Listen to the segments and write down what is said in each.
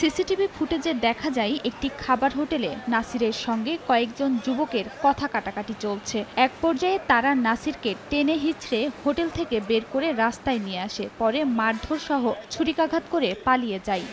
CCTV ফুটেজে দেখা যায় একটি খাবার হোটেলে নাসিরের সঙ্গে কয়েকজন যুবকের কথা কাটাকাটি চলছে। এক পর্যায়ে তারা নাসিরকে টেনে হিঁচড়ে হোটেল থেকে বের করে রাস্তায় নিয়ে আসে, পরে মারধর সহ ছুরিকাঘাত করে পালিয়ে যায়।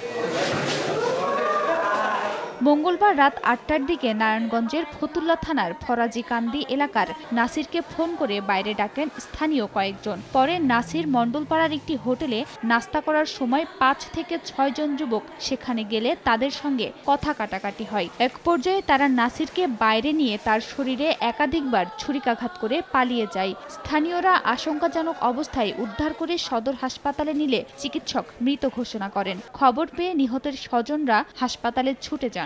মঙ্গলবার রাত ৮টার দিকে নারায়ণগঞ্জের ফতুল্লা থানার ফরাজিকান্দি এলাকার নাসিরকে ফোন করে বাইরে ডাকেন স্থানীয় কয়েকজন। পরে নাসির মণ্ডলপাড়ার একটি হোটেলে নাস্তা করার সময় ৫ থেকে ৬ জন যুবক সেখানে গেলে তাদের সঙ্গে কথা কাটাকাটি হয়। এক পর্যায়ে তারা নাসিরকে বাইরে নিয়ে তার শরীরে একাধিকবার ছুরিকাঘাত করে পালিয়ে যায়। স্থানীয়রা আশঙ্কাজনক অবস্থায় উদ্ধার করে সদর হাসপাতালে নিলে চিকিৎসক মৃত ঘোষণা করেন। খবর পেয়ে নিহতের স্বজনরা হাসপাতালে ছুটে যান।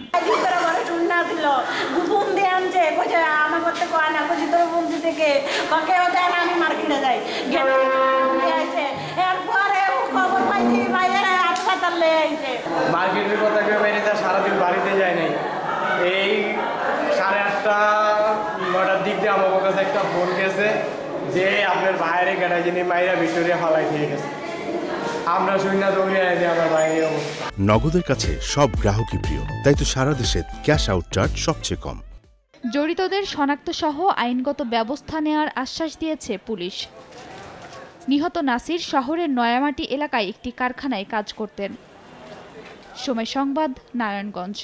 মার্কেটের কথা কেউ বাইরে সারাদিন বাড়িতে যায় নাই। এই 8:30-9টার দিক দিয়ে আমার কাছে একটা ফোন গেছে যে আপনার বাইরে কেটা যিনি মাইরা ভিক্টোরিয়া ফালাই দিয়ে গেছে। আমরা শুনি না দৌড়ে আছি আমার বাইরে অবস্থা। নগদের কাছে সব গ্রাহকই প্রিয়, তাই তো সারা দেশে ক্যাশ আউট চার্জ সবচেয়ে কম। জড়িতদের শনাক্ত সহ আইনগত ব্যবস্থা নেওয়ার আশ্বাস দিয়েছে পুলিশ। নিহত নাসির শহরের নয়ামাটি এলাকায় একটি কারখানায় কাজ করতেন। সময় সংবাদ, নারায়ণগঞ্জ।